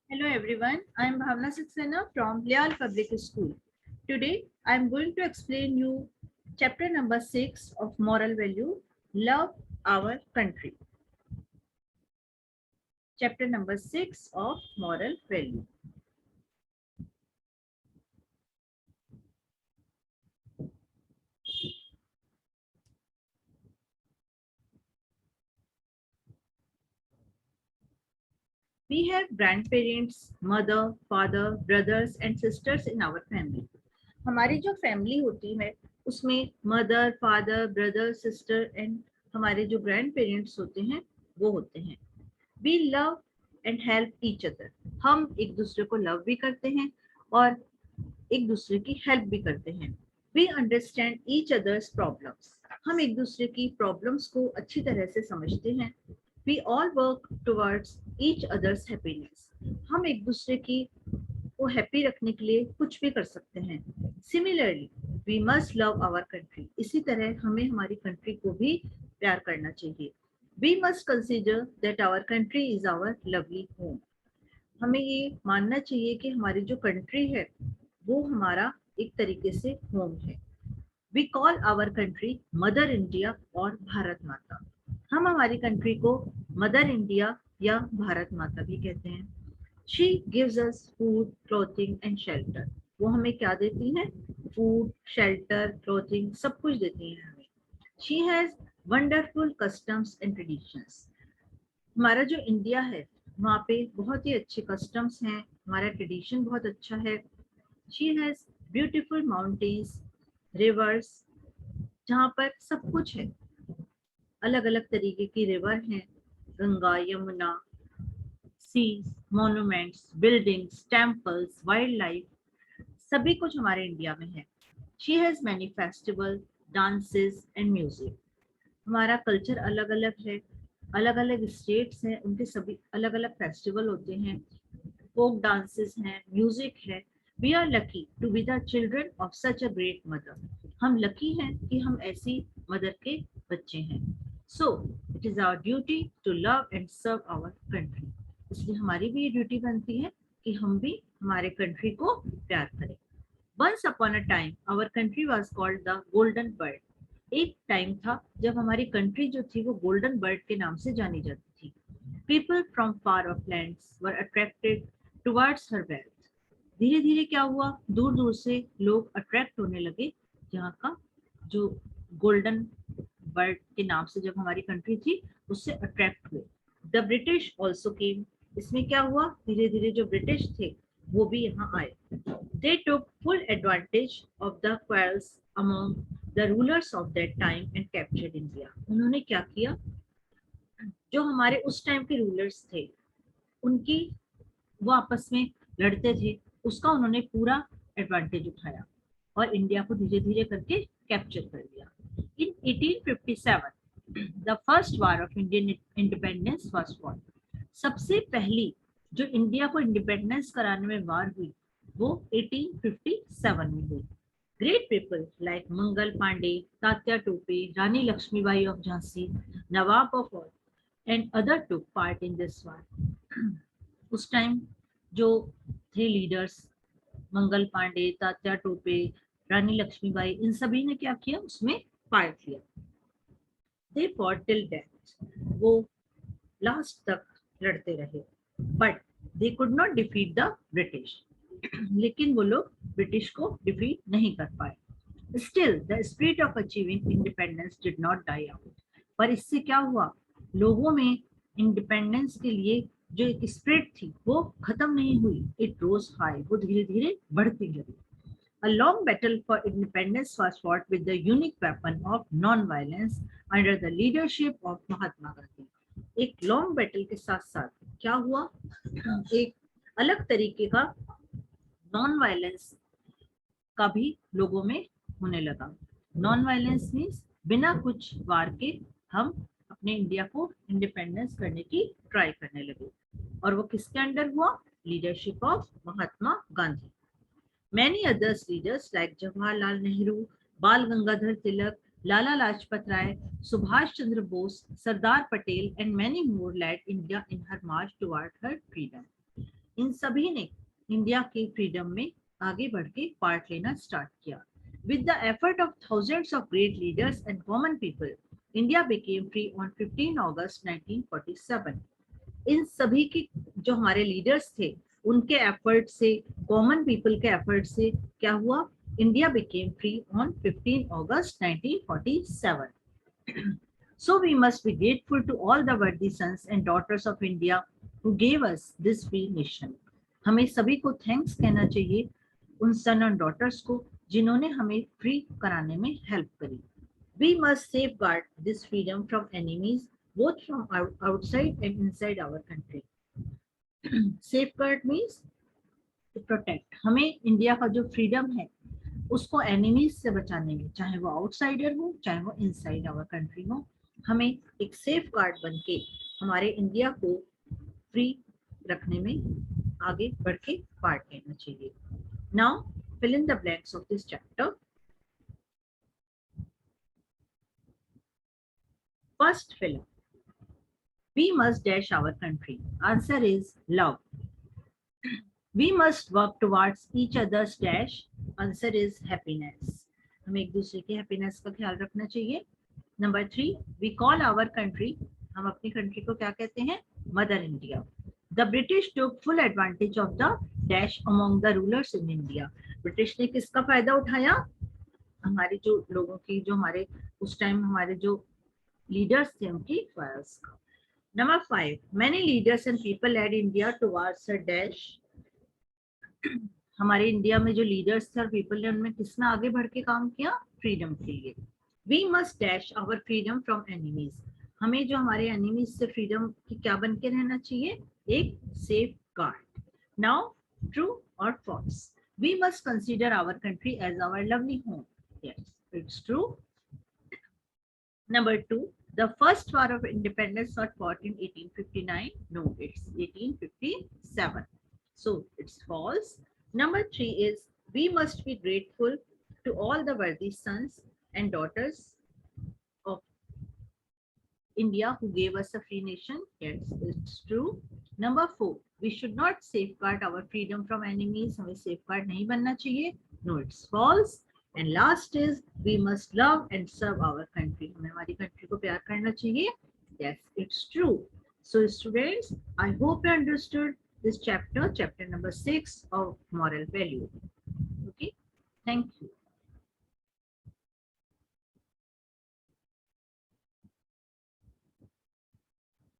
Hello everyone, I am Bhavna Saxena from Leal Public School. Today I am going to explain you chapter number 6 of moral value, love our country. Chapter number 6 of moral value. We have grandparents, mother, father, brothers and sisters in our family. हमारी जो family होती है उसमें mother, father, brother, sister and हमारे जो grandparents होते हैं वो होते हैं. We love and help each other. हम एक दूसरे को लव भी करते हैं और एक दूसरे की हेल्प भी करते हैं. We understand each other's problems. हम एक दूसरे की प्रॉब्लम्स को अच्छी तरह से समझते हैं. We all work towards each other's happiness. हम एक दूसरे की को हैप्पी रखने के लिए कुछ भी कर सकते हैं. Similarly we must love our country. इसी तरह हमें हमारी कंट्री को भी प्यार करना चाहिए. We must consider that our country is our lovely home. हमें ये मानना चाहिए कि हमारी जो कंट्री है वो हमारा एक तरीके से होम है. We call our country mother India और भारत माता. हम हमारी कंट्री को मदर इंडिया या भारत माता भी कहते हैं. She gives us food, clothing and shelter. वो हमें क्या देती हैं? फूड, शेल्टर, क्लोथिंग सब कुछ देती हैं हमें. She has wonderful customs and traditions. हमारा जो इंडिया है वहाँ पे बहुत ही अच्छे कस्टम्स हैं. हमारा ट्रेडिशन बहुत अच्छा है. She has beautiful mountains, reverse, जहाँ पर सब कुछ है. अलग अलग तरीके की रिवर हैं. Ganga, Yamuna, seas, monuments, buildings, temples, wildlife, सभी कुछ हमारे इंडिया में है. She has many festival, dances and music. हमारा कल्चर अलग अलग है. अलग अलग स्टेट्स हैं, उनके सभी अलग अलग फेस्टिवल होते हैं. फोक डांसेस हैं, म्यूजिक है. We are lucky to be the children of such a great mother. हम लकी हैं कि हम ऐसी मदर के बच्चे हैं. So it is our duty to love and serve our country. इसलिए हमारी भी ये ड्यूटी बनती है कि हम भी हमारे कंट्री को प्यार करें. Once upon a time our country was called the golden bird. एक टाइम था जब हमारी कंट्री जो थी वो गोल्डन बर्ड के नाम से जानी जाती थी. People from far of lands were attracted towards her wealth. धीरे धीरे क्या हुआ, दूर दूर से लोग अट्रैक्ट होने लगे यहाँ का जो गोल्डन बर्ड के नाम से जब हमारी कंट्री थी उससे अट्रैक्ट हुए. The British also came. इसमें क्या हुआ, धीरे धीरे जो ब्रिटिश थे वो भी यहाँ आए. They took full advantage of the quarrels among the rulers of that time and captured India. उन्होंने क्या किया, जो हमारे उस टाइम के रूलर्स थे उनकी वो आपस में लड़ते थे, उसका उन्होंने पूरा एडवांटेज उठाया और इंडिया को धीरे धीरे करके कैप्चर कर लिया. इन 1857 the first war of Indian independence was fought. सबसे पहली जो इंडिया को इंडिपेंडेंस कराने में वार हुई वो 1857 में हुई. Great people like Mangal Pandey, Tatya Tope, Rani Lakshmibai of Jhansi, Nawab of और and other took part in this war. उस टाइम जो थे लीडर्स, मंगल पांडे, तात्या टोपे, रानी लक्ष्मीबाई, इन सभी ने क्या किया, उसमें पार्ट लिया. They fought till death. वो लास्ट तक लड़ते रहे. But they could not defeat the British. लेकिन वो लोग ब्रिटिश को डिफीट नहीं कर पाए. Still the spirit of achieving independence did not die out. पर इससे क्या हुआ, लोगों में इंडिपेंडेंस के लिए जो एक स्पिरिट थी वो खत्म नहीं हुई. It rose high. वो धीरे धीरे बढ़ती गई. A long battle for independence was fought with the unique weapon of non-violence under the leadership of Mahatma Gandhi. एक लॉन्ग बैटल के साथ साथ क्या हुआ, एक अलग तरीके का नॉन वायलेंस का भी लोगों में होने लगा. नॉन वायलेंस मीन्स बिना कुछ वार के हम अपने इंडिया को इंडिपेंडेंस करने की ट्राई करने लगे. और वो किसके अंडर हुआ, leadership of Mahatma Gandhi. Many others leaders like Jawaharlal Nehru, Bal Gangadhar Tilak, Lala Lajpat Rai, Subhash Chandra Bose, Sardar Patel, and many more led India in her march toward her freedom. इन सभी ने India के freedom में आगे बढ़ के part लेना start किया. With the effort of thousands of great leaders and common people, India became free on 15 August 1947. इन सभी की जो हमारे लीडर्स थे उनके एफर्ट से, कॉमन पीपल के एफर्ट से क्या हुआ? India became free on 15 August 1947. So we must be grateful to all the worthy sons and daughters of India who gave us this free nation. हमें सभी को थैंक्स कहना चाहिए उन सन और डॉटर्स को जिन्होंने हमें फ्री कराने में हेल्प करी. We must safeguard this freedom from enemies both from outside and inside our country. Safeguard means to protect. हमें इंडिया का जो फ्रीडम है उसको एनिमीज से बचाने में, चाहे वो आउटसाइडर हो चाहे वो इनसाइड आवर कंट्री हो, हमें एक सेफ गार्ड बन के हमारे इंडिया को फ्री रखने में आगे बढ़ के पार्ट लेना चाहिए. Now fill in the blanks of this chapter. First fill up. We must dash our country. Answer is love. We must work towards each other's dash. Answer is happiness. हमें एक दूसरे के हैप्पीनेस का ख्याल रखना चाहिए. Number 3, we call our country. हम अपनी कंट्री को क्या कहते हैं? Mother India. The British took full advantage of the dash among the rulers in India. British ने किसका फायदा उठाया? हमारे जो लोगों की, जो हमारे उस टाइम हमारे जो लीडर्स थे उनकी फायर्स का. Number 5, many leaders and people led India towards a dash. हमारे इंडिया में जो लीडर्स थे और पीपल ने उनमें किसमें आगे बढ़ के काम किया? फ्रीडम के लिए. We must dash our freedom from enemies. हमें जो हमारे एनिमीज से फ्रीडम की क्या बन के रहना चाहिए? एक safe guard. Now, true or false? We must consider our country as our lovely home. Yes, it's true. Number 2, the first war of independence was fought in 1859. No, it's 1857. So it's false. Number 3 is we must be grateful to all the worthy sons and daughters of India who gave us a free nation. Yes, it's true. Number 4, we should not safeguard our freedom from enemies. हमें safeguard नहीं बनना चाहिए. No, it's false. And last is we must love and serve our country. हमें हमारी country को प्यार करना चाहिए. Yes, it's true. So students, I hope you understood this chapter, chapter number 6 of moral value. Okay, thank you.